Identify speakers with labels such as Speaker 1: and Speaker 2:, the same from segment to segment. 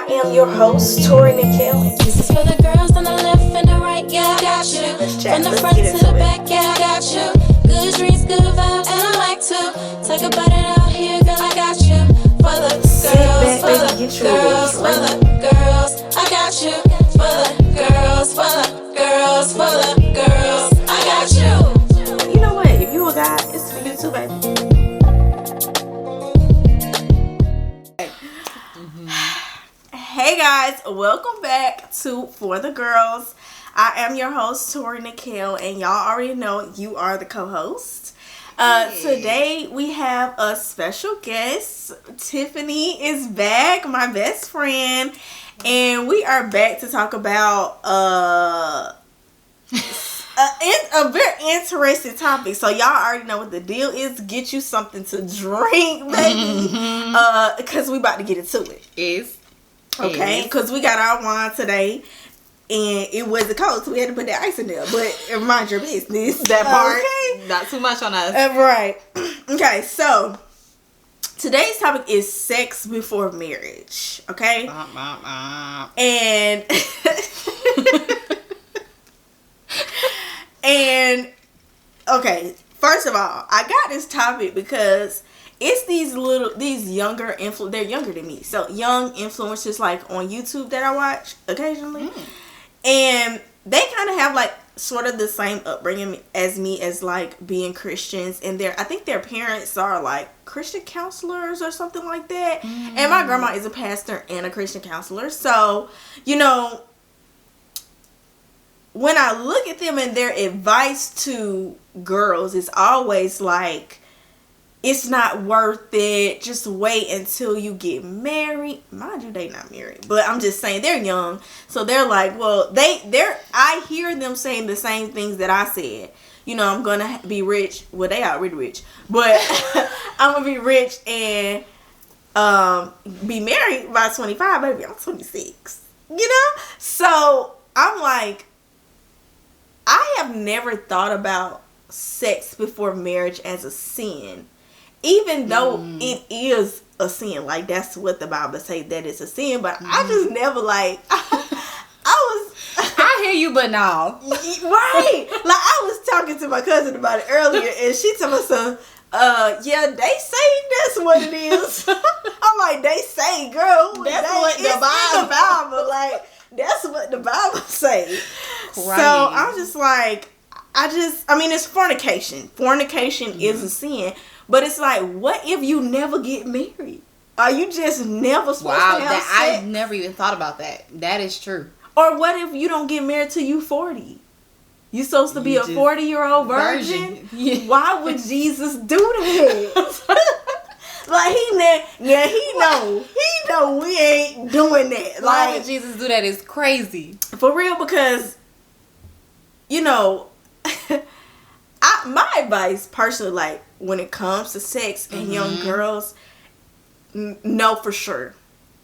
Speaker 1: I am your host, Tori, Nakael.
Speaker 2: This is for the girls on the left and the right, yeah, got you.
Speaker 1: Let's chat.
Speaker 2: From the
Speaker 1: Let's
Speaker 2: front
Speaker 1: get
Speaker 2: to
Speaker 1: into
Speaker 2: the
Speaker 1: it.
Speaker 2: back, yeah, got you. Good dreams, good vibes, and I like to take a bite out here, girl, I got you. For the girls, for the girls, for the girls, I got you. For the girls, for the girls, for the girls, I got you.
Speaker 1: You know what? If you a guy, it's for you too, baby. Hey guys, welcome back to For the Girls. I am your host, Tori Nakael, and y'all already know you are the co-host. Today we have a special guest. Tiffany is back, my best friend, and we are back to talk about a very interesting topic. So y'all already know what the deal is. Get you something to drink, baby, because we about to get into it. Okay, because we got our wine today, and it wasn't cold, so we had to put that ice in there. But mind your business.
Speaker 3: That part,
Speaker 1: okay? Not
Speaker 3: too much on us.
Speaker 1: Right. Okay, so today's topic is sex before marriage. Okay, and and okay. First of all, I got this topic because it's these younger they're younger than me, so young influencers like on YouTube that I watch occasionally, and they kind of have like sort of the same upbringing as me, as like being Christians, and I think their parents are like Christian counselors or something like that, and my grandma is a pastor and a Christian counselor, so you know, when I look at them and their advice to girls, it's always like, it's not worth it. Just wait until you get married. Mind you, they not married, but I'm just saying they're young, so they're like, well, I hear them saying the same things that I said. You know, I'm gonna be rich. Well, they already rich, but I'm gonna be rich and be married by 25. Baby, I'm 26. You know, so I'm like, I have never thought about sex before marriage as a sin. Even though it is a sin, like that's what the Bible say that it's a sin, but I just never like,
Speaker 3: I hear you, but no.
Speaker 1: Right. Like I was talking to my cousin about it earlier, and she told me some, yeah, they say that's what it is. I'm like, they say, girl,
Speaker 3: that's what
Speaker 1: the Bible, like that's what the Bible say. Right. So I'm just like, I mean, it's fornication. Fornication is a sin. But it's like, what if you never get married? Are you just never supposed to have sex?
Speaker 3: I've never even thought about that. That is true.
Speaker 1: Or what if you don't get married till you 40? You supposed to be a 40-year-old virgin? Yeah. Why would Jesus do that? Like, he know we ain't doing that.
Speaker 3: Why
Speaker 1: like,
Speaker 3: would Jesus do that? It's crazy.
Speaker 1: For real, because, you know, my advice personally, like when it comes to sex and young girls, know for sure.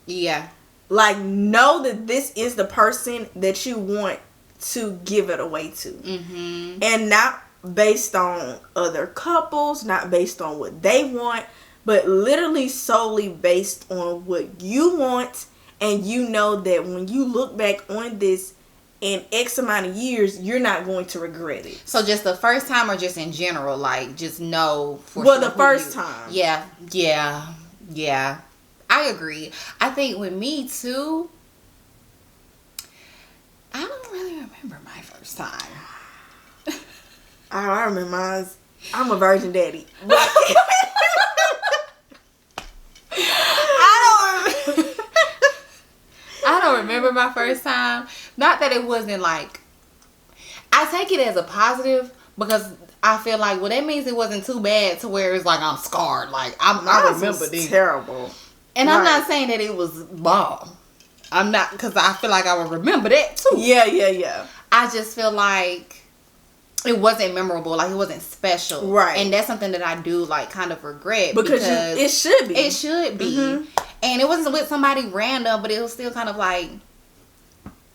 Speaker 3: Yeah. Like,
Speaker 1: know that this is the person that you want to give it away to. And not based on other couples, not based on what they want, but literally solely based on what you want. And you know that when you look back on this in X amount of years, you're not going to regret it.
Speaker 3: So just the first time, or just in general, like just know for
Speaker 1: sure. Well, the first time.
Speaker 3: Yeah. I agree. I think with me too, I don't really remember my first time.
Speaker 1: I remember mine. I'm a virgin daddy.
Speaker 3: I don't remember my first time. Not that it wasn't like, I take it as a positive, because I feel like, well, that means it wasn't too bad to where it's like I'm scarred. Like I remember this
Speaker 1: terrible.
Speaker 3: And right. I'm not saying that it was bomb. I'm not, because I feel like I would remember that too.
Speaker 1: Yeah.
Speaker 3: I just feel like it wasn't memorable, like it wasn't special.
Speaker 1: Right.
Speaker 3: And that's something that I do like kind of regret.
Speaker 1: Because it should be.
Speaker 3: It should be. And it wasn't with somebody random, but it was still kind of like,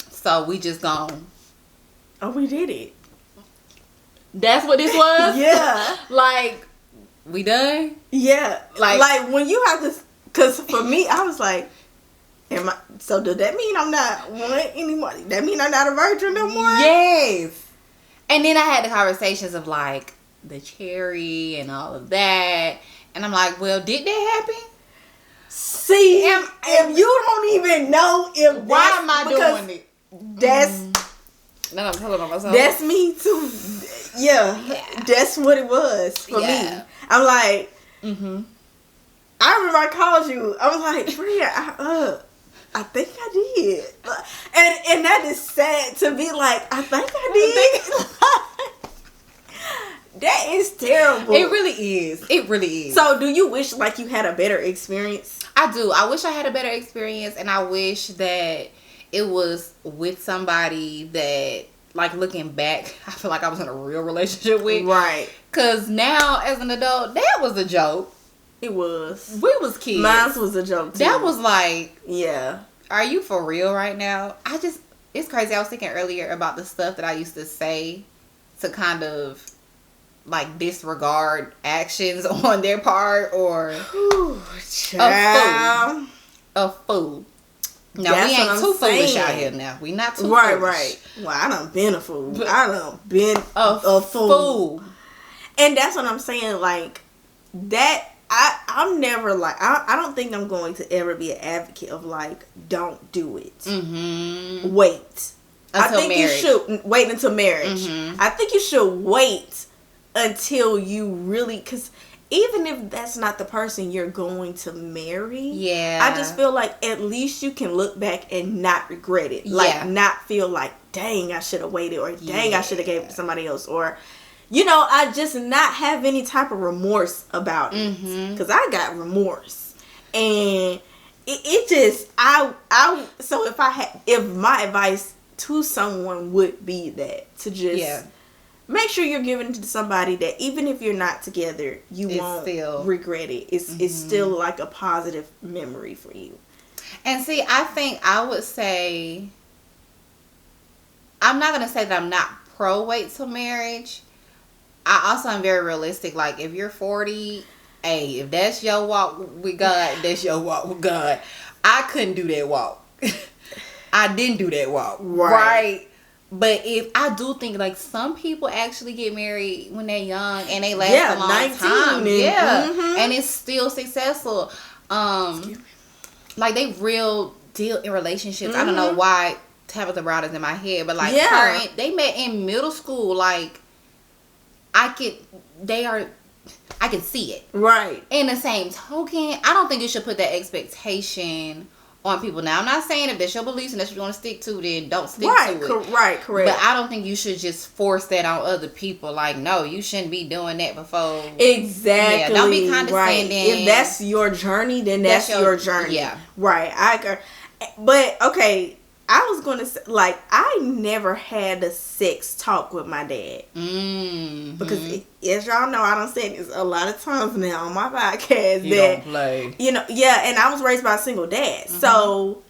Speaker 3: so we just gone.
Speaker 1: Oh, we did it.
Speaker 3: That's what this was?
Speaker 1: Yeah.
Speaker 3: Like, we done?
Speaker 1: Yeah. Like when you have to, because for me, I was like, So does that mean I'm not want anybody? That mean I'm not a virgin no more?
Speaker 3: Yes. And then I had the conversations of like the cherry and all of that. And I'm like, well, did that happen?
Speaker 1: See, if you don't even know if
Speaker 3: why am I doing it?
Speaker 1: That's
Speaker 3: No, I'm telling on myself.
Speaker 1: That's me too. Yeah, that's what it was for me. I'm like, I remember I called you. I was like, Bria, I think I did, and that is sad to be like, I think I did. That is terrible.
Speaker 3: It really is. It really is.
Speaker 1: So, do you wish like you had a better experience?
Speaker 3: I do. I wish I had a better experience, and I wish that it was with somebody that, like, looking back, I feel like I was in a real relationship with.
Speaker 1: Right.
Speaker 3: Because now, as an adult, that was a joke.
Speaker 1: It was.
Speaker 3: We was kids.
Speaker 1: Mine was a joke too.
Speaker 3: That was like,
Speaker 1: yeah.
Speaker 3: Are you for real right now? It's crazy. I was thinking earlier about the stuff that I used to say to kind of like disregard actions on their part, or a fool. Now,
Speaker 1: that's
Speaker 3: we ain't too foolish out here now. We not too foolish.
Speaker 1: Right. Well, I done been a fool. I done been
Speaker 3: a fool.
Speaker 1: And that's what I'm saying. Like, that, I'm never like, I don't think I'm going to ever be an advocate of like, don't do it. Mm-hmm. Wait.
Speaker 3: Until
Speaker 1: I think
Speaker 3: marriage.
Speaker 1: you should wait until marriage.
Speaker 3: Mm-hmm.
Speaker 1: I think you should wait until you really, because even if that's not the person you're going to marry, I just feel like at least you can look back and not regret it. Like, not feel like, dang, I should have waited, or dang, I should have gave it to somebody else, or, I just not have any type of remorse about it. Because I got remorse. And it just, so if my advice to someone would be that, to just make sure you're giving it to somebody that even if you're not together, you won't regret it. It's still like a positive memory for you.
Speaker 3: And see, I think I would say, I'm not going to say that I'm not pro wait till marriage. I also am very realistic. Like, if you're 40, hey, if that's your walk with God, that's your walk with God. I couldn't do that walk. I didn't do that walk. Right. But if I do think like some people actually get married when they're young and they last a long
Speaker 1: 19
Speaker 3: time. And it's still successful. Like they real deal in relationships. I don't know why Tabitha Brown is in my head, but like they met in middle school. Like I can see it. Right. In the same token, I don't think you should put that expectation on people. Now, I'm not saying if that's your beliefs and that's what you want to stick to, then don't stick to it. Right, correct. But I don't think you should just force that on other people. Like, no, you shouldn't be doing that before. Exactly. Yeah, don't be condescending. Right. If that's your journey, then that's your journey. Yeah. Right. I agree. But, okay, I was going to say, like, I never had a sex talk with my dad. Mm-hmm. Because, as y'all know, I done said this a lot of times now on my podcast. You don't play. And I was raised by a single dad. Mm-hmm. So,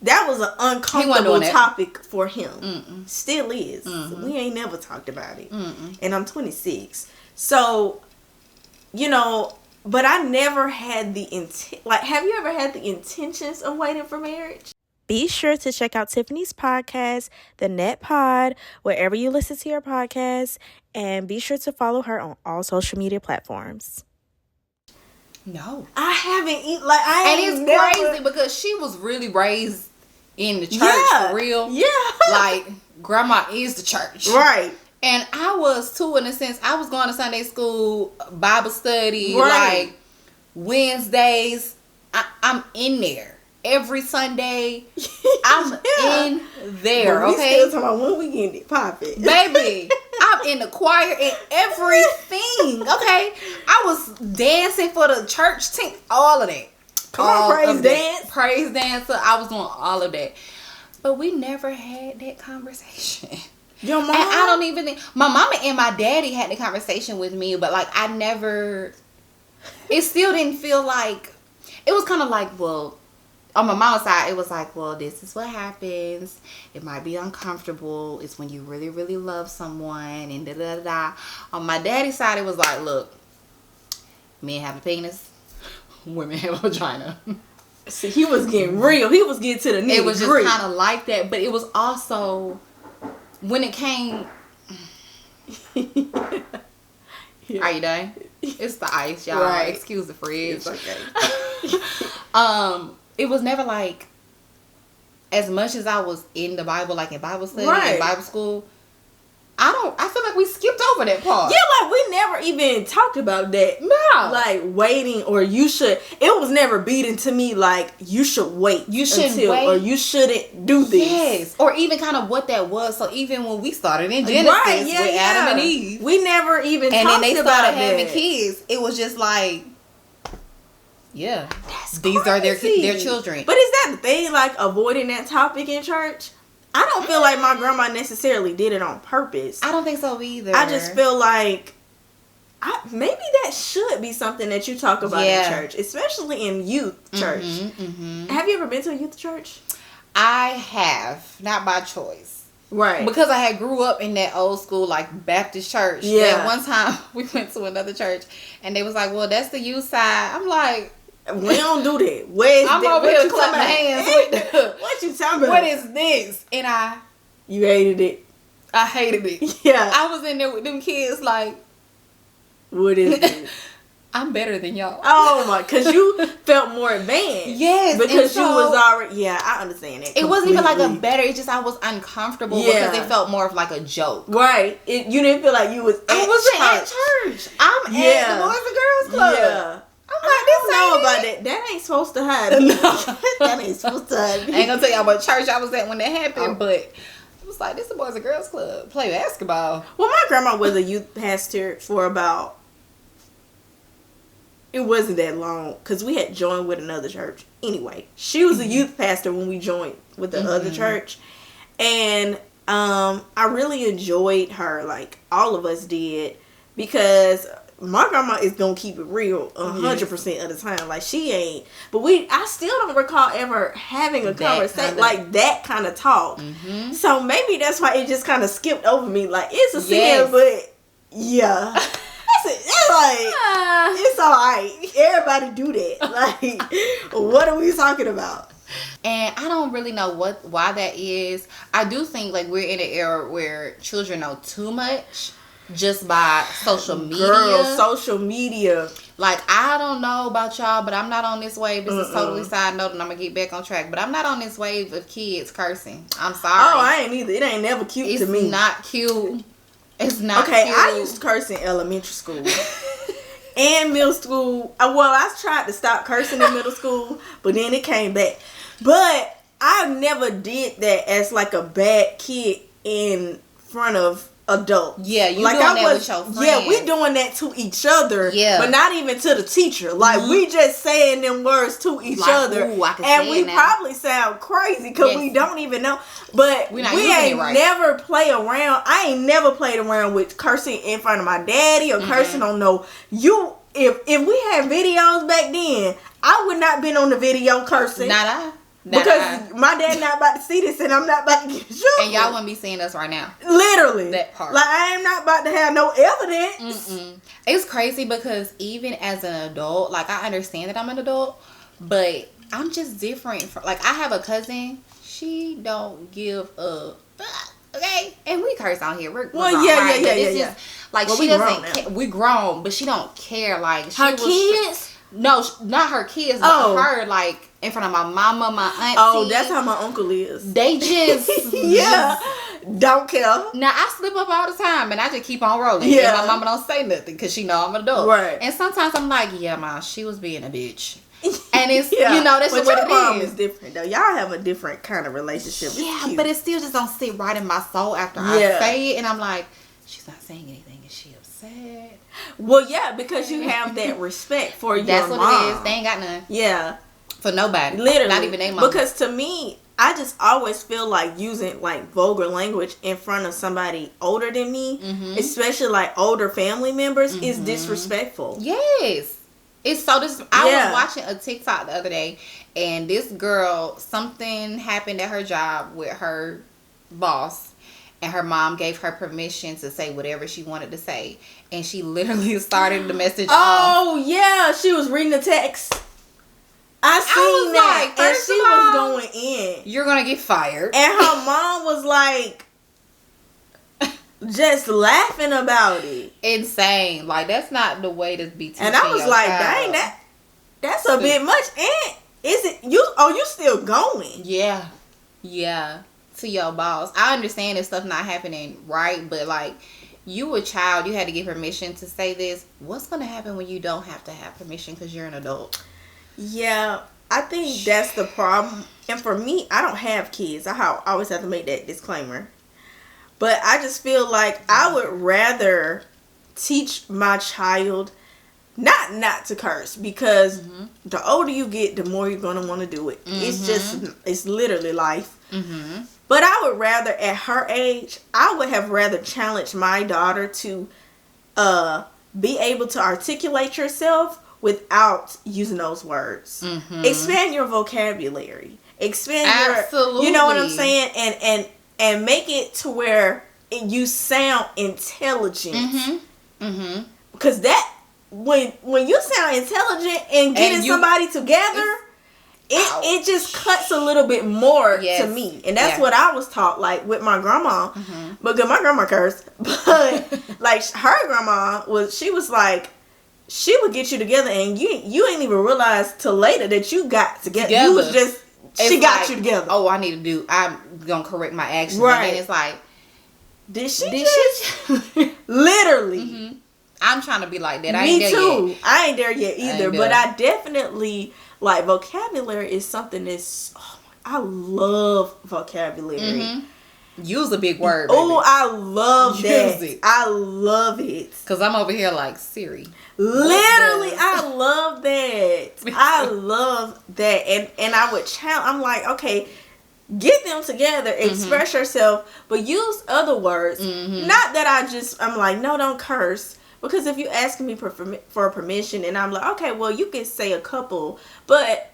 Speaker 3: that was an uncomfortable topic for him. Mm-mm. Still is. Mm-hmm. We ain't never talked about it. Mm-mm. And I'm 26. So, but I never had the intent. Like, have you ever had the intentions of waiting for marriage? Be sure to check out Tiffany's podcast, The Net Pod, wherever you listen to your podcasts, and be sure to follow her on all social media platforms. No, I haven't eaten like I. And it's crazy because she was really raised in the church for real. Yeah, like grandma is the church, right? And I was too, in a sense. I was going to Sunday school, Bible study, like Wednesdays. I'm in there. Every Sunday, I'm in there, but okay? We still talking about when we getting it popping. Baby, I'm in the choir and everything, okay? I was dancing for the church team, all of that. Come on, praise dance. Praise dancer, I was doing all of that. But we never had that conversation. Your mom? And I don't even think, my mama and my daddy had the conversation with me, but like I never, it still didn't feel like, it was kind of like, well, on my mom's side, it was like, well, this is what happens. It might be uncomfortable. It's when you really, really love someone and da-da-da-da. On my daddy's side, it was like, look, men have a penis, women have a vagina.
Speaker 1: See, he was getting real. He was getting to the nitty-gritty.
Speaker 3: It was just kind of like that, but it was also when it came.
Speaker 1: Yeah.
Speaker 3: Are you done? It's the ice, y'all.
Speaker 1: Right.
Speaker 3: Excuse the fridge.
Speaker 1: It's okay.
Speaker 3: It was never like as much as I was in the Bible, like in Bible study
Speaker 1: Right.
Speaker 3: and Bible school. I feel like we skipped over that part.
Speaker 1: Yeah, like we never even talked about that.
Speaker 3: No.
Speaker 1: Like waiting or you should. It was never beaten to me like you should wait.
Speaker 3: You shouldn't wait.
Speaker 1: Or you shouldn't do this.
Speaker 3: Yes. Or even kind of what that was. So even when we started in Genesis with Adam and Eve.
Speaker 1: We never even
Speaker 3: And
Speaker 1: talked
Speaker 3: then they
Speaker 1: about
Speaker 3: started having
Speaker 1: that.
Speaker 3: kids. It was just like, yeah,
Speaker 1: That's
Speaker 3: these are their
Speaker 1: crazy.
Speaker 3: children.
Speaker 1: But is that the thing, like avoiding that topic in church? I don't feel like my grandma necessarily did it on purpose.
Speaker 3: I don't think so either.
Speaker 1: I just feel like maybe that should be something that you talk about in church, especially in youth church. Have you ever been to a youth church?
Speaker 3: I have, not by choice.
Speaker 1: Right.
Speaker 3: Because I had grew up in that old school like Baptist church.
Speaker 1: Yeah.
Speaker 3: That one time we went to another church and they was like, well, that's the youth side. I'm like,
Speaker 1: we don't do that. Where's
Speaker 3: I'm
Speaker 1: that?
Speaker 3: over
Speaker 1: What
Speaker 3: here
Speaker 1: you
Speaker 3: clapping
Speaker 1: talking
Speaker 3: hands
Speaker 1: about?
Speaker 3: with the,
Speaker 1: What you talking about?
Speaker 3: what is this? And
Speaker 1: You hated it.
Speaker 3: I hated it.
Speaker 1: Yeah.
Speaker 3: I was in there with them kids like,
Speaker 1: What is it?
Speaker 3: I'm better than y'all.
Speaker 1: Oh my, because you felt more advanced.
Speaker 3: Yes.
Speaker 1: Because
Speaker 3: and so,
Speaker 1: you was already, yeah, I understand it.
Speaker 3: It wasn't even like a
Speaker 1: completely.
Speaker 3: better, it's just I was uncomfortable
Speaker 1: Yeah.
Speaker 3: because it felt more of like a joke.
Speaker 1: Right. You didn't feel like you was
Speaker 3: I wasn't at church. I'm
Speaker 1: Yeah.
Speaker 3: at the Boys and Girls Club.
Speaker 1: Yeah.
Speaker 3: I'm
Speaker 1: I
Speaker 3: like,
Speaker 1: don't
Speaker 3: this
Speaker 1: know
Speaker 3: ain't
Speaker 1: about
Speaker 3: it.
Speaker 1: that. That ain't supposed to hide.
Speaker 3: No.
Speaker 1: That ain't supposed to hide.
Speaker 3: I ain't gonna tell y'all what church I was at when that happened,
Speaker 1: Oh.
Speaker 3: but it was like, this is the Boys and Girls Club. Play basketball.
Speaker 1: Well, my grandma was a youth pastor for about, it wasn't that long because we had joined with another church. Anyway, she was a youth pastor when we joined with the other church. And I really enjoyed her, like all of us did, because my grandma is gonna keep it real 100% of the time. Like she ain't, but I still don't recall ever having a conversation like that kind of talk. So maybe that's why it just kind of skipped over me. Like it's a sin, but yeah, it's like it's alright. Everybody do that. Like, what are we talking about?
Speaker 3: And I don't really know why that is. I do think like we're in an era where children know too much just by social media.
Speaker 1: Girl, social media.
Speaker 3: Like, I don't know about y'all, but I'm not on this wave. This is totally side note, and I'm gonna get back on track. But I'm not on this wave of kids cursing. I'm sorry.
Speaker 1: Oh, I ain't either. It ain't never cute
Speaker 3: it's
Speaker 1: to me.
Speaker 3: It's not cute. It's not
Speaker 1: okay,
Speaker 3: cute.
Speaker 1: I used to curse in elementary school. And middle school. Well, I tried to stop cursing in middle school, but then it came back. But I never did that as like a bad kid in front of adults.
Speaker 3: Yeah, you
Speaker 1: like
Speaker 3: doing that with your friends.
Speaker 1: Yeah, we doing that to each other.
Speaker 3: Yeah.
Speaker 1: But not even to the teacher. Like we just saying them words to each
Speaker 3: like,
Speaker 1: other.
Speaker 3: ooh, I can
Speaker 1: and
Speaker 3: say
Speaker 1: we
Speaker 3: it now.
Speaker 1: probably sound crazy because we don't even know. But
Speaker 3: We're not
Speaker 1: we
Speaker 3: using
Speaker 1: ain't
Speaker 3: it right.
Speaker 1: never play around. I ain't never played around with cursing in front of my daddy or cursing on no you. If we had videos back then, I would not been on the video cursing. Because my dad not about to see this and I'm not about to get shot.
Speaker 3: And y'all wouldn't be seeing us right now.
Speaker 1: Literally.
Speaker 3: That part.
Speaker 1: Like, I am not about to have no evidence.
Speaker 3: It's crazy because even as an adult, like, I understand that I'm an adult, but I'm just different. Like, I have a cousin. She don't give a fuck. Okay? And we curse out here. We're grown, right?
Speaker 1: Yeah.
Speaker 3: Like,
Speaker 1: well,
Speaker 3: she doesn't
Speaker 1: grown
Speaker 3: care. We grown, but she don't care. Like, she
Speaker 1: her
Speaker 3: was,
Speaker 1: kids?
Speaker 3: No, not her kids, but her, like, in front of my mama, my auntie.
Speaker 1: Oh, that's how my uncle is.
Speaker 3: They just...
Speaker 1: Don't care.
Speaker 3: Now, I slip up all the time, and I just keep on rolling.
Speaker 1: Yeah.
Speaker 3: And my mama don't say nothing, because she know I'm an adult.
Speaker 1: Right.
Speaker 3: And sometimes I'm like, yeah, ma, she was being a bitch. And it's,
Speaker 1: Yeah.
Speaker 3: you know, that's
Speaker 1: but
Speaker 3: what
Speaker 1: your
Speaker 3: it
Speaker 1: mom
Speaker 3: is.
Speaker 1: is different, though. Y'all have a different kind of relationship.
Speaker 3: Yeah,
Speaker 1: cute.
Speaker 3: but it still just don't sit right in my soul after I say it, and I'm like, she's not saying anything. Is she upset?
Speaker 1: Well, yeah, because you have that respect for your mom.
Speaker 3: That's what it is. They ain't got none.
Speaker 1: Yeah.
Speaker 3: For nobody.
Speaker 1: Literally.
Speaker 3: Not even they mama.
Speaker 1: Because to me, I just always feel like using like vulgar language in front of somebody older than me, especially like older family members, is disrespectful.
Speaker 3: Yes. It's so I was watching a TikTok the other day, and this girl, something happened at her job with her boss, and her mom gave her permission to say whatever she wanted to say, and she literally started the message off.
Speaker 1: Oh yeah, she was reading the text. I seen that,
Speaker 3: like,
Speaker 1: and
Speaker 3: first
Speaker 1: she
Speaker 3: of
Speaker 1: was
Speaker 3: all,
Speaker 1: going in.
Speaker 3: You're gonna get fired.
Speaker 1: And her mom was like, just laughing about it.
Speaker 3: Insane. Like, that's not the way to be teaching.
Speaker 1: And I was
Speaker 3: your
Speaker 1: like,
Speaker 3: child.
Speaker 1: dang, that's a bit much. And is it you? Oh, you still going?
Speaker 3: Yeah. To your boss. I understand if stuff not happening right, but like, you a child, you had to get permission to say this. What's gonna happen when you don't have to have permission because you're an adult?
Speaker 1: Yeah, I think that's the problem. And for me, I don't have kids. I always have to make that disclaimer. But I just feel like I would rather teach my child not to curse, because the older you get, the more you're gonna want to do it. It's literally life. But I would rather, at her age, I would have rather challenged my daughter to be able to articulate yourself without using those words. Expand your vocabulary. Expand your, you know what I'm saying, and make it to where you sound intelligent. Because that, when you sound intelligent and getting somebody together, it just cuts a little bit more to me. And that's what I was taught, like, with my grandma. Because my grandma cursed. But, like, her grandma, she was like, she would get you together, and you ain't even realize till later that you got together. You was just, she got you together.
Speaker 3: Oh, I'm going to correct my actions.
Speaker 1: Right.
Speaker 3: And then it's like,
Speaker 1: did she literally.
Speaker 3: I'm trying to be like that.
Speaker 1: Me too. I ain't there yet either. But I definitely, like, vocabulary is something that's, I love vocabulary.
Speaker 3: Use a big word.
Speaker 1: Oh, I love that.
Speaker 3: It.
Speaker 1: I love it.
Speaker 3: Because I'm over here like, Siri.
Speaker 1: Literally, I love that. I love that. And I would challenge, I'm like, okay, get them together, express yourself, but use other words. Not that I'm like, no, don't curse. Because if you ask me for permission, and I'm like, okay, well, you can say a couple, but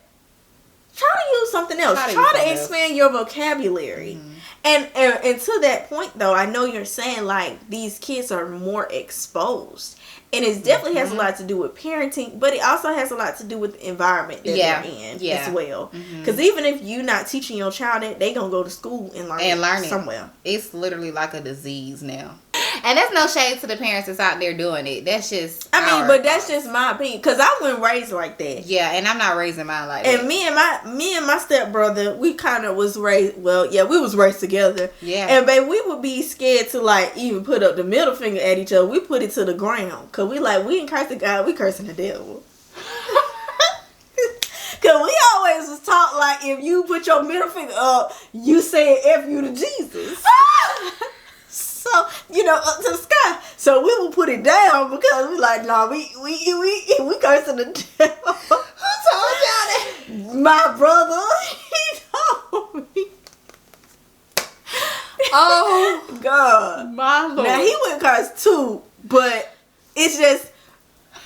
Speaker 1: try to use something else. Try to expand your vocabulary. And to that point, though, I know you're saying, like, these kids are more exposed. And it definitely has a lot to do with parenting, but it also has a lot to do with the environment that they're in as well. Because even if you're not teaching your child it, they going to go to school and learn it somewhere.
Speaker 3: It's literally like a disease now. And that's no shade to the parents that's out there doing it. That's just
Speaker 1: but that's just my opinion, because I wasn't raised like that.
Speaker 3: Yeah, and I'm not raising mine like that.
Speaker 1: And me and my stepbrother, we kind of was raised, we was raised together. Yeah. And babe, we would be scared to, like, even put up the middle finger at each other. We put it to the ground, because we ain't cursing God, we cursing the devil. Because we always was taught, like, if you put your middle finger up, you say F you to Jesus. So, up to the sky. So we will put it down, because we like, no, we cursing the devil. Who told y'all that? My brother. He told me. Oh God, my Lord. Now he would curse too, but it's just,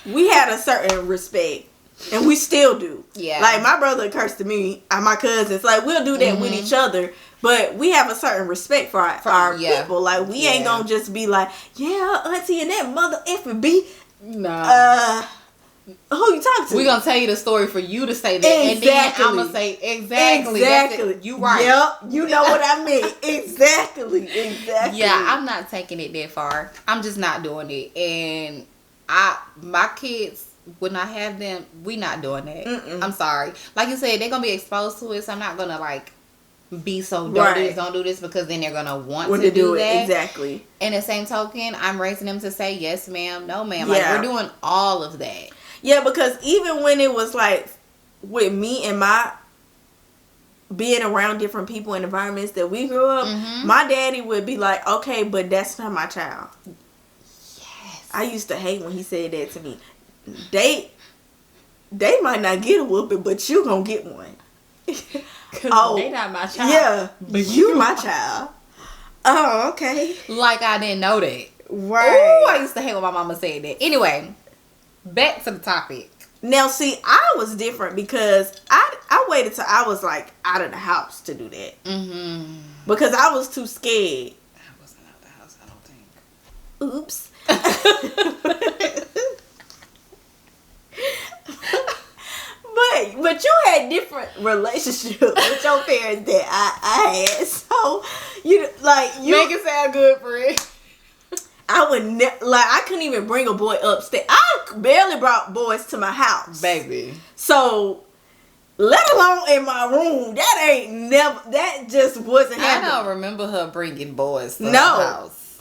Speaker 1: we had a certain respect, and we still do. Yeah. Like, my brother cursed to me, and my cousins, like, we'll do that with each other. But we have a certain respect for our people. Like, we ain't gonna just be like, yeah, auntie and that mother effing B. No. Who you talking to?
Speaker 3: We gonna tell you the story for you to say that. Exactly. And then I'm gonna say exactly. You right.
Speaker 1: Yep. You know what I mean. Exactly.
Speaker 3: Yeah, I'm not taking it that far. I'm just not doing it. And my kids, when I have them, we not doing that. I'm sorry. Like you said, they're gonna be exposed to it, so I'm not gonna, like, be so don't do this, because then they're gonna want to do that.
Speaker 1: Exactly.
Speaker 3: And the same token, I'm raising them to say yes ma'am, no ma'am. Like, we're doing all of that.
Speaker 1: Yeah, because even when it was like with me and my being around different people and environments that we grew up, my daddy would be like, okay, but that's not my child. Yes. I used to hate when he said that to me. They might not get a whooping, but you gonna get one.
Speaker 3: Oh, they not my child.
Speaker 1: Yeah, but you my child. Oh, okay.
Speaker 3: Like, I didn't know that.
Speaker 1: Right.
Speaker 3: Ooh, I used to hate when my mama said that. Anyway, back to the topic.
Speaker 1: Now, see, I was different, because I waited till I was, like, out of the house to do that. Because I was too scared.
Speaker 3: I wasn't out of the house, I don't think.
Speaker 1: Oops. But you had different relationships with your parents that I had. So you
Speaker 3: make it sound good, friend.
Speaker 1: I would I couldn't even bring a boy upstairs. I barely brought boys to my house,
Speaker 3: baby.
Speaker 1: So let alone in my room, that just wasn't happening.
Speaker 3: I don't remember her bringing boys to her house.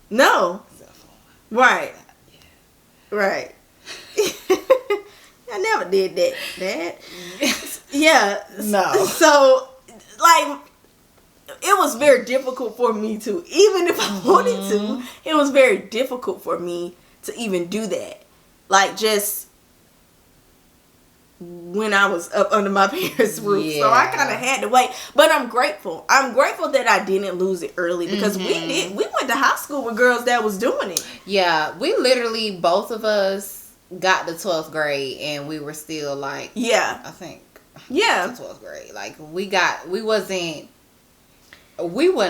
Speaker 1: No. Right. Right. I never did that. Yeah.
Speaker 3: No.
Speaker 1: So, like, it was very difficult for me to, even if I wanted to, it was very difficult for me to even do that. Like, just when I was up under my parents' roof. Yeah. So I kind of had to wait. But I'm grateful. I'm grateful that I didn't lose it early because we went to high school with girls that was doing it.
Speaker 3: Yeah. We literally, both of us got to 12th grade and we were still like,
Speaker 1: yeah.
Speaker 3: I think.
Speaker 1: Yeah.
Speaker 3: 12th grade. Like we wasn't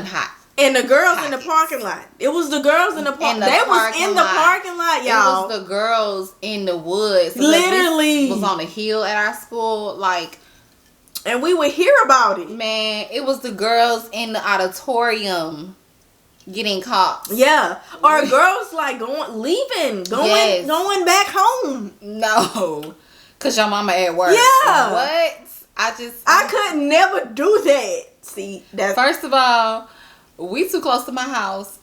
Speaker 3: hot.
Speaker 1: And the girls in the parking lot. It was the girls in the parking lot. They was in the parking lot, y'all.
Speaker 3: It was the girls in the woods.
Speaker 1: Literally.
Speaker 3: This was on a hill at our school. Like,
Speaker 1: and we would hear about it.
Speaker 3: Man, it was the girls in the auditorium getting caught.
Speaker 1: Yeah. Or girls like going back home.
Speaker 3: No. Because your mama at work.
Speaker 1: Yeah.
Speaker 3: What?
Speaker 1: I could never do that. See, that's...
Speaker 3: First of all, we too close to my house.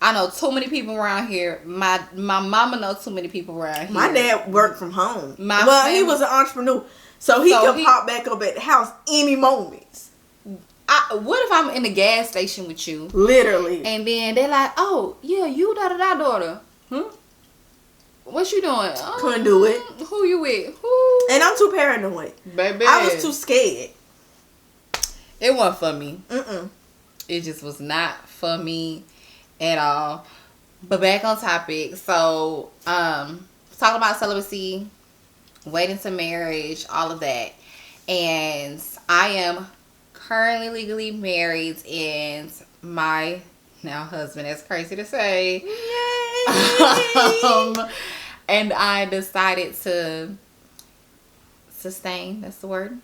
Speaker 3: I know too many people around here. My mama knows too many people around here.
Speaker 1: My dad worked from home. He was an entrepreneur. So he could pop back up at the house any moment.
Speaker 3: What if I'm in the gas station with you?
Speaker 1: Literally.
Speaker 3: And then they're like, oh, yeah, you da-da-da daughter. What you doing?
Speaker 1: Couldn't do it.
Speaker 3: Who you with? Who?
Speaker 1: And I'm too paranoid.
Speaker 3: Baby.
Speaker 1: I was too scared.
Speaker 3: It wasn't for me.
Speaker 1: Mm-mm.
Speaker 3: It just was not for me at all. But back on topic. So, talking about celibacy, waiting to marriage, all of that. And I am currently legally married, and my now husband, it's crazy to say.
Speaker 1: Yay!
Speaker 3: And I decided to sustain, that's the word?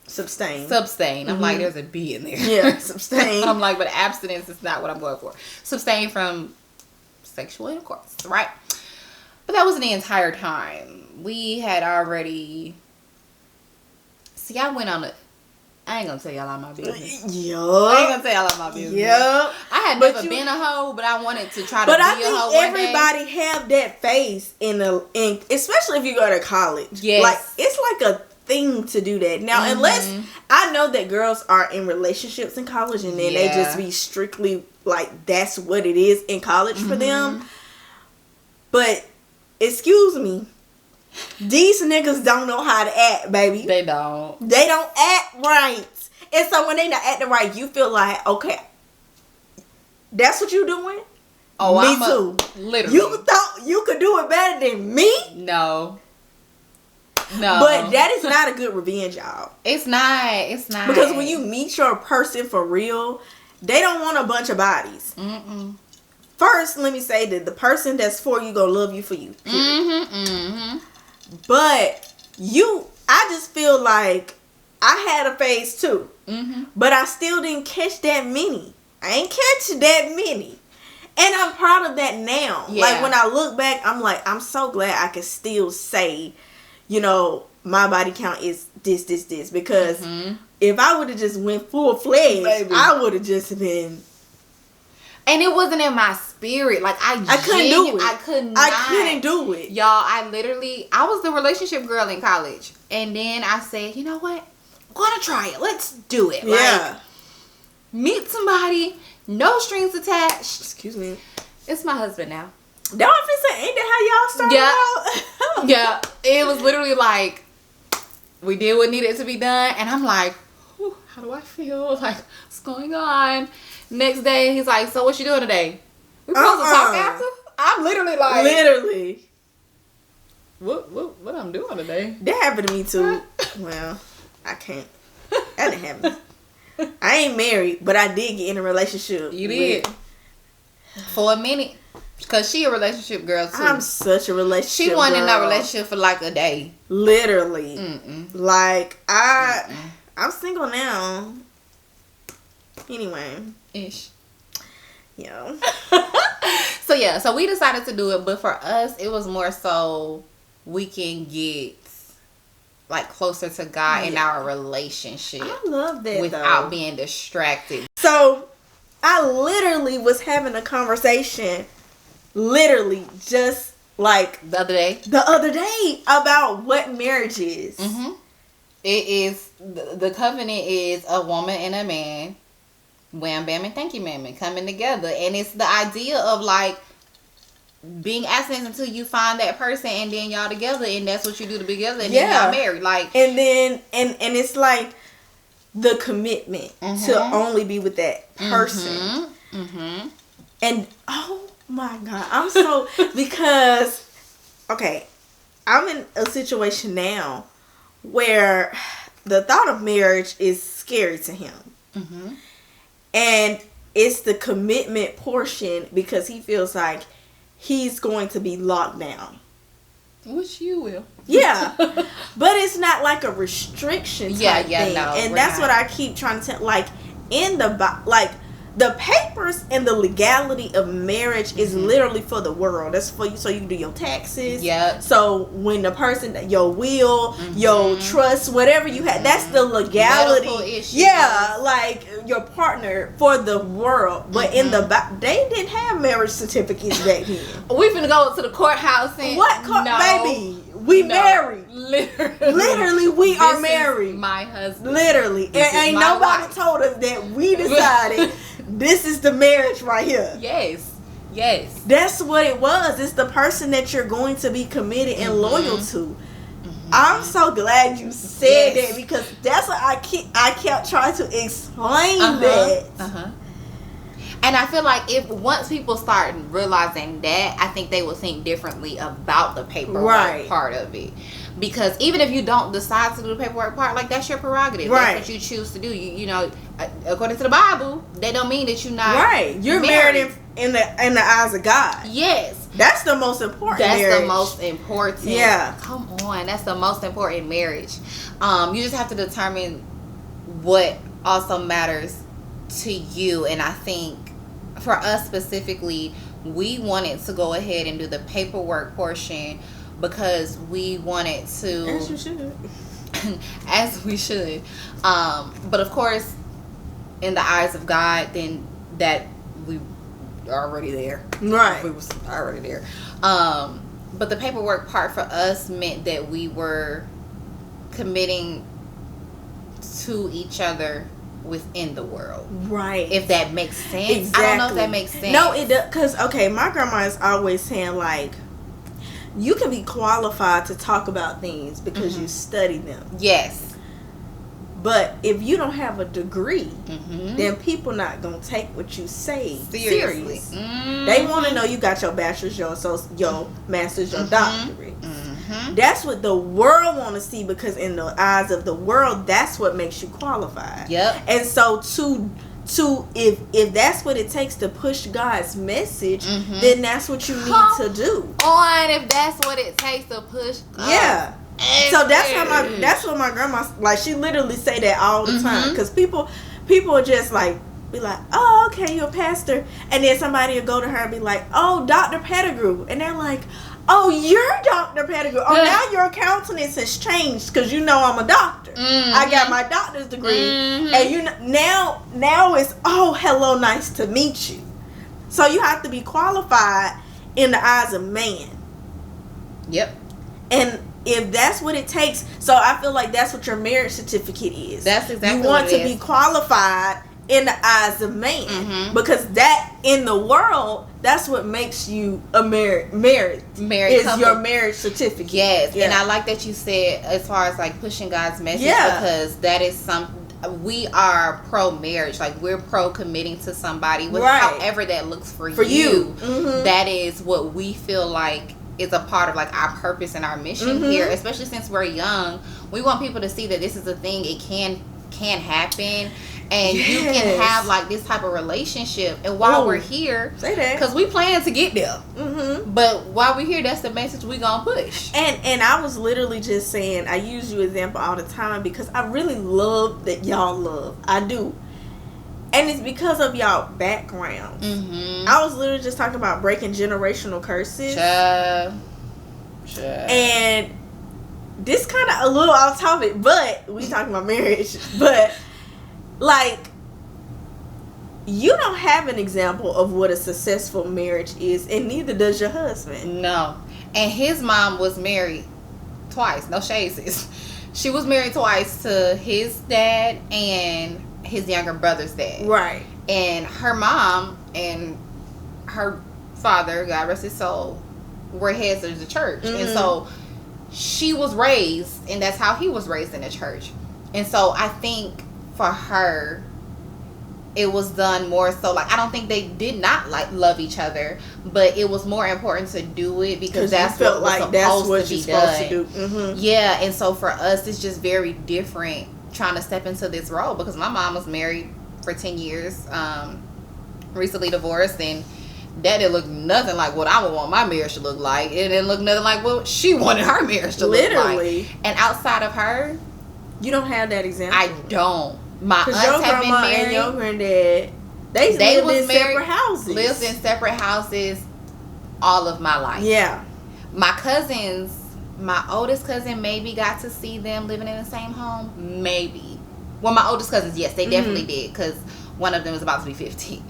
Speaker 1: Sustain.
Speaker 3: I'm like, there's a B in there.
Speaker 1: Yeah, sustain.
Speaker 3: I'm like, but abstinence is not what I'm going for. Sustain from sexual intercourse, right? But that wasn't the entire time. We had already... See, I went on a... I ain't gonna tell y'all all my business. I ain't gonna tell y'all all my business. I had never been a hoe, but I wanted to try to be a hoe.
Speaker 1: But I think everybody have that phase in especially if you go to college.
Speaker 3: Yes.
Speaker 1: Like, it's like a thing to do that. Now, unless I know that girls are in relationships in college and then they just be strictly like that's what it is in college for them. But excuse me. These niggas don't know how to act, baby.
Speaker 3: They don't.
Speaker 1: They don't act right. And so when they not acting right, you feel like, okay, that's what you doing?
Speaker 3: Oh,
Speaker 1: me too.
Speaker 3: Literally.
Speaker 1: You thought you could do it better than me?
Speaker 3: No.
Speaker 1: But that is not a good revenge, y'all.
Speaker 3: It's not.
Speaker 1: Because when you meet your person for real, they don't want a bunch of bodies. First, let me say that the person that's for you gonna love you for you. But I just feel like I had a phase too. But I still didn't catch that many. I ain't catch that many. And I'm proud of that now. Yeah. Like when I look back, I'm like, I'm so glad I can still say, you know, my body count is this. Because if I would have just went full-fledged, I would have just been...
Speaker 3: And it wasn't in my spirit. Like, I couldn't do it. I couldn't
Speaker 1: do it.
Speaker 3: Y'all, I was the relationship girl in college. And then I said, you know what? I'm going to try it. Let's do it.
Speaker 1: Yeah.
Speaker 3: Like, meet somebody, no strings attached.
Speaker 1: Excuse me.
Speaker 3: It's my husband now.
Speaker 1: Ain't that how y'all started out?
Speaker 3: Yeah. It was literally like, we did what needed to be done. And I'm like, how do I feel? Like, what's going on? Next day, he's like, so what you doing today? We supposed to talk after? I'm literally like... What I'm doing today?
Speaker 1: That happened to me too. Well, I can't. That didn't happen. I ain't married, but I did get in a relationship.
Speaker 3: You did. For a minute. Cause she a relationship girl too.
Speaker 1: I'm such a relationship.
Speaker 3: She wasn't in that
Speaker 1: girl.
Speaker 3: relationship for like a day.
Speaker 1: Literally.
Speaker 3: Mm-mm.
Speaker 1: Like I'm single now. Anyway.
Speaker 3: Ish.
Speaker 1: Yeah.
Speaker 3: So we decided to do it, but for us, it was more so we can get like closer to God in our relationship.
Speaker 1: I love that
Speaker 3: without being distracted.
Speaker 1: So I literally was having a conversation, literally just like
Speaker 3: the other day
Speaker 1: about what marriage is.
Speaker 3: Mm-hmm. It is the covenant is a woman and a man. Wham bam and thank you, mammy, coming together, and it's the idea of like being abstinent until you find that person, and then y'all together, and that's what you do to be together, and then y'all married, like,
Speaker 1: and then and it's like the commitment to only be with that person, and oh my God, I'm so because okay, I'm in a situation now where the thought of marriage is scary to him. And it's the commitment portion because he feels like he's going to be locked down.
Speaker 3: Which you will.
Speaker 1: Yeah. But it's not like a restriction type thing.
Speaker 3: No,
Speaker 1: and that's what I keep trying to tell. Like, the papers and the legality of marriage is literally for the world. That's for you, so you can do your taxes.
Speaker 3: Yeah.
Speaker 1: So when the person, your will, your trust, whatever you have, that's the legality. Yeah, like your partner for the world. But in they didn't have marriage certificates back then.
Speaker 3: We finna go to the courthouse and
Speaker 1: baby? We married. Literally, we are married.
Speaker 3: My husband.
Speaker 1: Literally, and ain't nobody told us that we decided. This is the marriage right here.
Speaker 3: Yes.
Speaker 1: That's what it was. It's the person that you're going to be committed and loyal to. I'm so glad you said that because that's what I kept trying to explain that.
Speaker 3: And I feel like if once people start realizing that, I think they will think differently about the paperwork part of it. Because even if you don't decide to do the paperwork part, like that's your prerogative. That's what you choose to do. You know, according to the Bible, that don't mean that you're not
Speaker 1: You're married in the eyes of God.
Speaker 3: Yes,
Speaker 1: that's the most important.
Speaker 3: The most important.
Speaker 1: Yeah,
Speaker 3: come on, that's the most important marriage. You just have to determine what also matters to you, and I think for us specifically, we wanted to go ahead and do the paperwork portion. Because we wanted to,
Speaker 1: as you should,
Speaker 3: as we should, but of course, in the eyes of God, then that we are already there,
Speaker 1: right?
Speaker 3: We was already there, but the paperwork part for us meant that we were committing to each other within the world,
Speaker 1: right?
Speaker 3: If that makes sense.
Speaker 1: Exactly.
Speaker 3: I don't know if that makes sense.
Speaker 1: No, it does. Because my grandma is always saying like, you can be qualified to talk about things because you study them.
Speaker 3: Yes.
Speaker 1: But if you don't have a degree, then people not going to take what you say seriously. They want to know you got your bachelor's, your master's, your doctorate. That's what the world want to see because in the eyes of the world, that's what makes you qualified.
Speaker 3: Yep.
Speaker 1: And so if that's what it takes to push God's message, then that's what you need to do.
Speaker 3: If that's what it takes to push God.
Speaker 1: Yeah. So that's what my grandma, like, she literally say that all the time because people just like be like, oh, okay, you're a pastor, and then somebody will go to her and be like, oh, Dr. Pettigrew, and they're like, oh, you're Dr. Pettigrew. Oh, now your countenance has changed because you know I'm a doctor. I got my doctor's degree, and now it's, oh, hello, nice to meet you. So you have to be qualified in the eyes of man.
Speaker 3: Yep.
Speaker 1: And if that's what it takes, so I feel like that's what your marriage certificate is.
Speaker 3: That's exactly
Speaker 1: you want
Speaker 3: what it
Speaker 1: to
Speaker 3: is.
Speaker 1: Be qualified in the eyes of man because that in the world, that's what makes you a married is couple. Your marriage certificate.
Speaker 3: Yes. And I like that you said as far as like pushing God's message because that is we are pro marriage, like we're pro committing to somebody with however that looks for you. That is what we feel like is a part of like our purpose and our mission here, especially since we're young. We want people to see that this is a thing. It can happen. And you can have like this type of relationship. And while we're here,
Speaker 1: say that,
Speaker 3: because we plan to get there. But while we're here, that's the message we gonna push.
Speaker 1: And I was literally just saying, I use you example all the time because I really love that y'all love. I do. And it's because of y'all backgrounds. I was literally just talking about breaking generational curses. And this kind of a little off topic, but we talking about marriage. But like, you don't have an example of what a successful marriage is, and neither does your husband.
Speaker 3: No. And his mom was married twice. No shade, sis. She was married twice to his dad and his younger brother's dad.
Speaker 1: Right.
Speaker 3: And her mom and her father, God rest his soul, were heads of the church. And so she was raised, and that's how he was raised, in the church. And so I think for her, it was done more so, like, I don't think they did not like love each other, but it was more important to do it because that's what was supposed to be done. Yeah, and so for us, it's just very different trying to step into this role, because my mom was married for 10 years, recently divorced, and that didn't look nothing like what I would want my marriage to look like. It didn't look nothing like what she wanted her marriage to look like. And outside of her,
Speaker 1: you don't have that example.
Speaker 3: I don't. My aunts
Speaker 1: your
Speaker 3: have been married.
Speaker 1: And your granddad, they lived in separate houses.
Speaker 3: Lived in separate houses all of my life.
Speaker 1: Yeah.
Speaker 3: My cousins, my oldest cousin maybe got to see them living in the same home. Maybe. Well, my oldest cousins, yes, they definitely did, because one of them is about to be 15.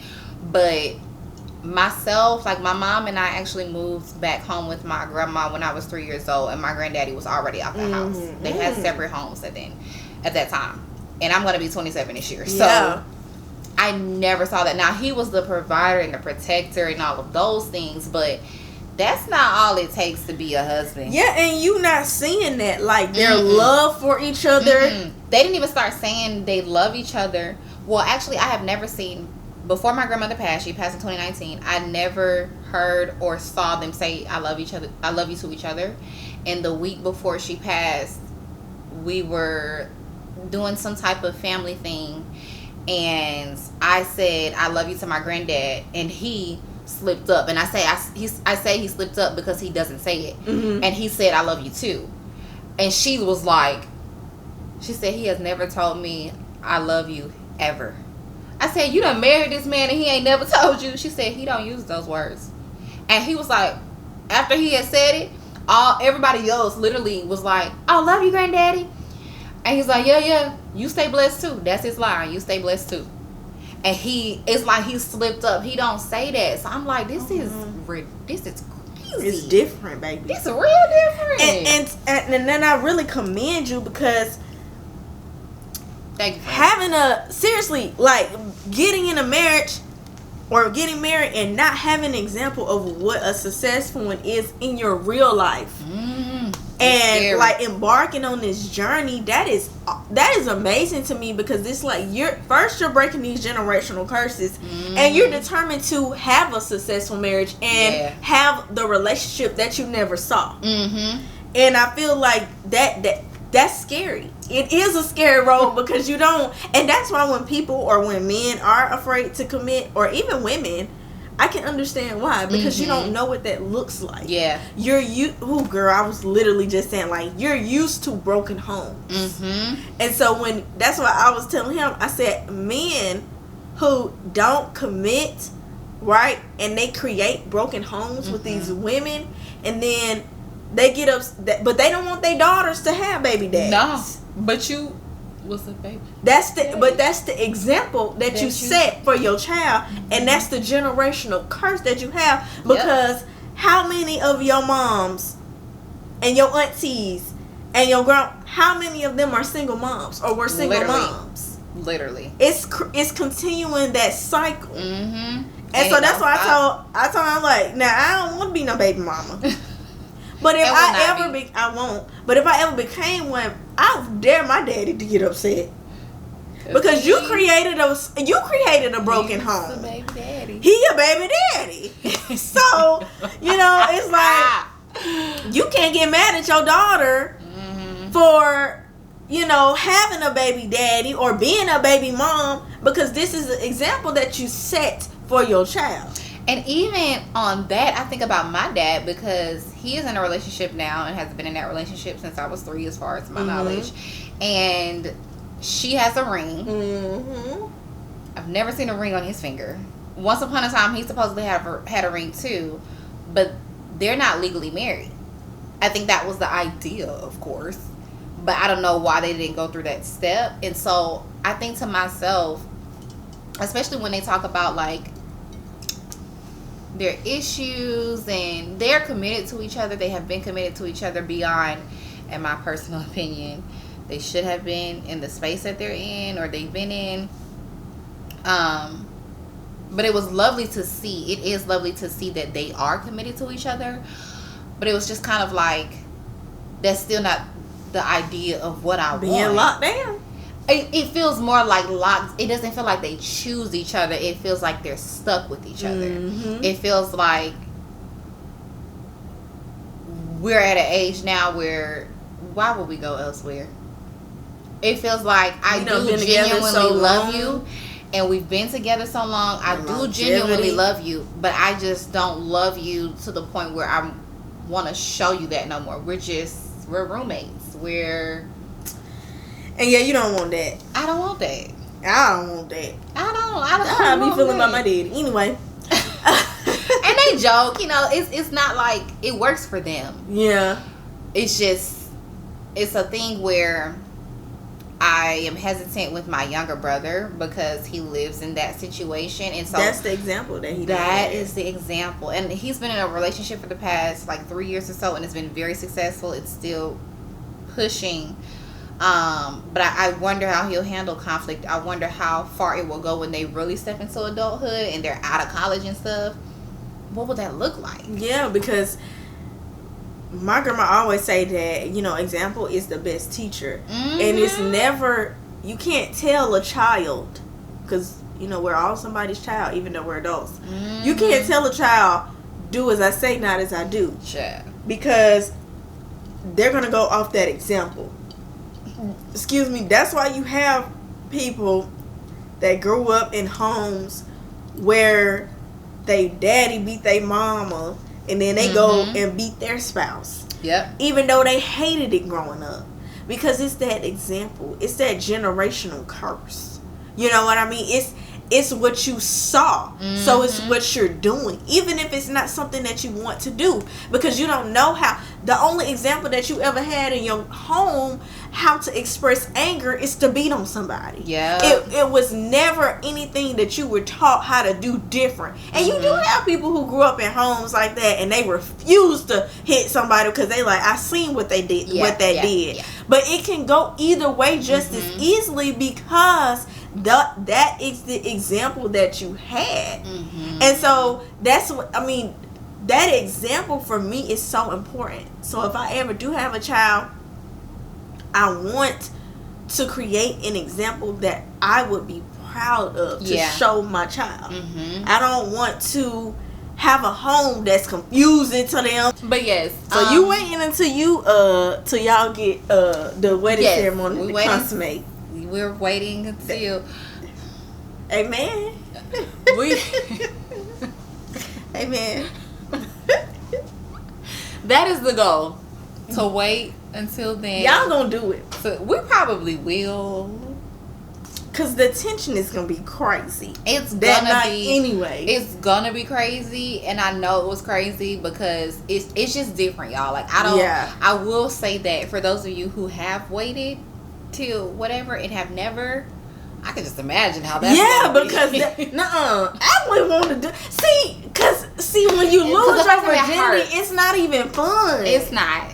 Speaker 3: But myself, like, my mom and I actually moved back home with my grandma when I was 3 years old, and my granddaddy was already out the house. They had separate homes at that time. And I'm going to be 27 this year. So I never saw that. Now, he was the provider and the protector and all of those things, but that's not all it takes to be a husband.
Speaker 1: Yeah, and you not seeing that, like, their love for each other.
Speaker 3: They didn't even start saying they love each other. Well, actually, I have never seen, before my grandmother passed, she passed in 2019, I never heard or saw them say I love each other, I love you to each other. And the week before she passed, we were doing some type of family thing, and I said I love you to my granddad, and he slipped up. And I say he slipped up because he doesn't say it. And he said I love you too. And she was like, she said he has never told me I love you ever. I said, you done married this man and he ain't never told you. She said he don't use those words. And he was like, after he had said it, everybody else literally was like, I love you, granddaddy. And he's like, yeah, you stay blessed too. That's his line. You stay blessed too. And it's like he slipped up. He don't say that. So I'm like, this is crazy.
Speaker 1: It's different, baby.
Speaker 3: It's real different.
Speaker 1: And then I really commend you, because
Speaker 3: thank you.
Speaker 1: Seriously, like, getting in a marriage or getting married and not having an example of what a successful one is in your real life. And scary. Like, embarking on this journey, that is amazing to me, because it's like you're breaking these generational curses, and you're determined to have a successful marriage and have the relationship that you never saw. And I feel like that's scary. It is a scary road, because you don't, and that's why when men are afraid to commit, or even women, I can understand why, because you don't know what that looks like. Yeah. Girl, I was literally just saying, like, you're used to broken homes. And so that's why I was telling him, I said, men who don't commit, right, and they create broken homes with these women, and then they get upset, but they don't want their daughters to have baby daddies.
Speaker 3: No, but you was a baby.
Speaker 1: That's the example that you set for your child, and that's the generational curse that you have, because how many of your moms and your aunties and your how many of them are single moms or were single moms? Literally, it's continuing that cycle. And so that's why I told him, like, now I don't want to be no baby mama. But if I won't. But if I ever became one, I dare my daddy to get upset, because you created a broken home. Baby daddy. He your baby daddy. So it's like you can't get mad at your daughter for having a baby daddy or being a baby mom, because this is an example that you set for your child.
Speaker 3: And even on that, I think about my dad, because he is in a relationship now and has been in that relationship since I was 3, as far as my knowledge. And she has a ring. I've never seen a ring on his finger. Once upon a time, he supposedly had a ring too, but they're not legally married. I think that was the idea, of course, but I don't know why they didn't go through that step. And so I think to myself, especially when they talk about like their issues, and they're committed to each other, they have been committed to each other beyond, in my personal opinion, they should have been in the space that they're in, or they've been in. But it was lovely to see. It is lovely to see that they are committed to each other. But it was just kind of like, that's still not the idea of what I want.
Speaker 1: Being locked down.
Speaker 3: It feels more like locked. It doesn't feel like they choose each other. It feels like they're stuck with each other. It feels like we're at an age now where, why would we go elsewhere? It feels like I do genuinely love you, and we've been together so long. I do genuinely love you, but I just don't love you to the point where I want to show you that no more. We're roommates.
Speaker 1: And yeah, you don't want that.
Speaker 3: I don't want that.
Speaker 1: I don't want that.
Speaker 3: I
Speaker 1: be feeling about my daddy anyway.
Speaker 3: And they joke, it's not like it works for them.
Speaker 1: Yeah.
Speaker 3: It's just, it's a thing where I am hesitant with my younger brother because he lives in that situation, and so
Speaker 1: that's the example that he.
Speaker 3: That is the example, and he's been in a relationship for the past like 3 years or so, and it's been very successful. It's still pushing, but I wonder how he'll handle conflict. I wonder how far it will go when they really step into adulthood and they're out of college and stuff. What would that look like?
Speaker 1: Yeah, because my grandma always say that, example is the best teacher. And it's never, you can't tell a child, because, we're all somebody's child, even though we're adults. You can't tell a child, do as I say, not as I do.
Speaker 3: Sure.
Speaker 1: Because they're going to go off that example. Excuse me. That's why you have people that grew up in homes where they daddy beat their mama, and then they go and beat their spouse.
Speaker 3: Yep. Even
Speaker 1: though they hated it growing up. Because it's that example. It's that generational curse. You know what I mean? It's what you saw. So it's what you're doing. Even if it's not something that you want to do. Because you don't know how. The only example that you ever had in your home how to express anger is to beat on somebody.
Speaker 3: Yeah.
Speaker 1: It was never anything that you were taught how to do different. And you do have people who grew up in homes like that and they refuse to hit somebody because they like, I seen what they did, did. Yeah. But it can go either way just as easily because that is the example that you had. And so that's what I mean. That example for me is so important. So if I ever do have a child, I want to create an example that I would be proud of to show my child. I don't want to have a home that's confusing to them.
Speaker 3: But yes.
Speaker 1: So you waiting until till y'all get the wedding ceremony to consummate.
Speaker 3: We're waiting until.
Speaker 1: Amen. Amen.
Speaker 3: That is the goal. To wait until then.
Speaker 1: Y'all gonna do it.
Speaker 3: So we probably will.
Speaker 1: Cause the tension is gonna be crazy.
Speaker 3: It's gonna be
Speaker 1: anyway.
Speaker 3: It's gonna be crazy, and I know it was crazy because it's just different, y'all. Like I don't. Yeah. I will say that for those of you who have waited till whatever and have never, I can just imagine how that's.
Speaker 1: Yeah, because I wouldn't want to do. See, when you lose your virginity, it's not even fun.
Speaker 3: It's not.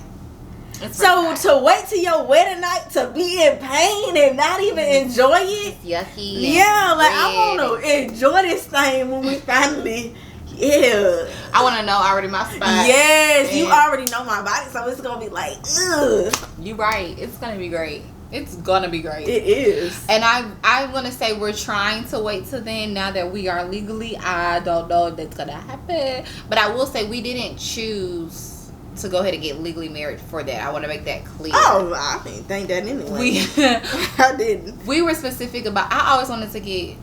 Speaker 1: So to wait till your wedding night to be in pain and not even enjoy it,
Speaker 3: yucky.
Speaker 1: Yeah, like I want to enjoy this thing when we finally. Yeah,
Speaker 3: I want to know already my spot.
Speaker 1: Yes, and you already know my body, so it's gonna be like, ugh.
Speaker 3: You right. It's gonna be great. It's gonna be great.
Speaker 1: It is.
Speaker 3: And I'm gonna say we're trying to wait till then. Now that we are legally, I don't know if that's gonna happen. But I will say we didn't choose to go ahead and get legally married for that. I want to make that clear.
Speaker 1: Oh, I didn't think that anyway. I didn't.
Speaker 3: We were specific about. I always wanted to get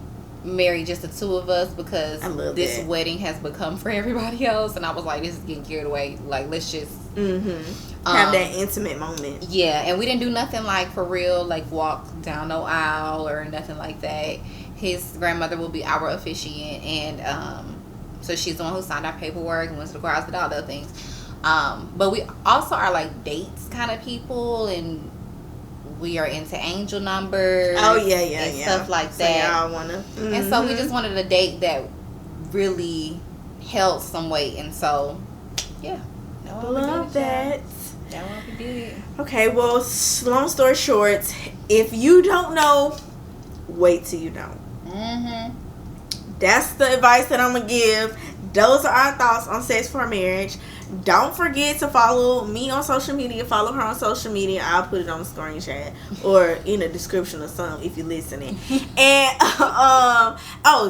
Speaker 3: married, just the two of us, because this wedding has become for everybody else, and I was like, this is getting carried away. Like, let's just
Speaker 1: have that intimate moment.
Speaker 3: Yeah, and we didn't do nothing like for real, like walk down no aisle or nothing like that. His grandmother will be our officiant, and so she's the one who signed our paperwork and went to the courthouse, did all the other things. But we also are like dates kind of people, and we are into angel numbers.
Speaker 1: Oh yeah,
Speaker 3: stuff like
Speaker 1: so
Speaker 3: that.
Speaker 1: Y'all wanna,
Speaker 3: and so we just wanted a date that really held some weight, and so yeah,
Speaker 1: love that.
Speaker 3: That's what we did.
Speaker 1: Okay, well, long story short, if you don't know, wait till you know. That's the advice that I'm gonna give. Those are our thoughts on sex for marriage. Don't forget to follow me on social media. Follow her on social media. I'll put it on the screenshot or in the description or something if you're listening. And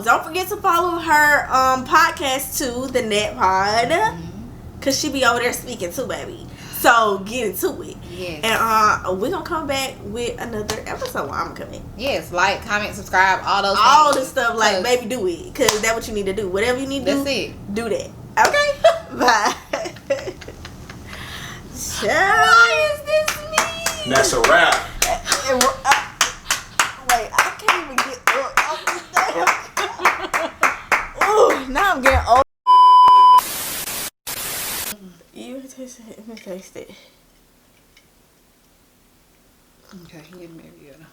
Speaker 1: don't forget to follow her podcast too, the Net Pod, cause she be over there speaking too, baby. So get into it.
Speaker 3: Yes.
Speaker 1: And we're gonna come back with another episode. Well, I'm coming.
Speaker 3: Yes, like, comment, subscribe, all those
Speaker 1: all
Speaker 3: things.
Speaker 1: the stuff. Like, baby, do it, cause that's what you need to do. Whatever you need to do,
Speaker 3: that's it.
Speaker 1: Do that. Okay. Bye.
Speaker 3: Why is this me?
Speaker 4: That's a wrap.
Speaker 1: Wait, I can't even get up. Ooh, now I'm getting old. You taste it. Let me taste it.
Speaker 3: Okay, get married.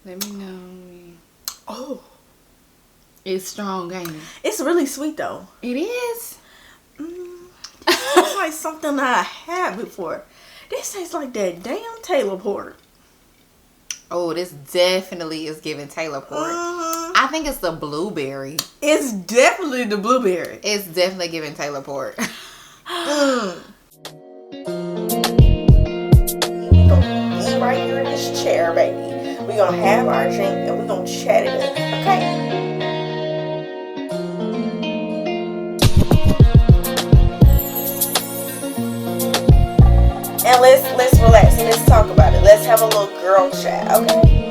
Speaker 3: Let me know.
Speaker 1: Oh,
Speaker 3: it's strong, ain't it?
Speaker 1: it's really sweet though.
Speaker 3: It is.
Speaker 1: It's like something that I had before. This tastes like that damn Taylor port.
Speaker 3: Oh, this definitely is giving Taylor port. I think it's the blueberry.
Speaker 1: It's definitely the blueberry.
Speaker 3: It's definitely giving Taylor port.
Speaker 1: We gonna be right here in this chair, baby. We gonna have our drink and we gonna chat it up, okay? And let's relax and let's talk about it. Let's have a little girl chat, okay?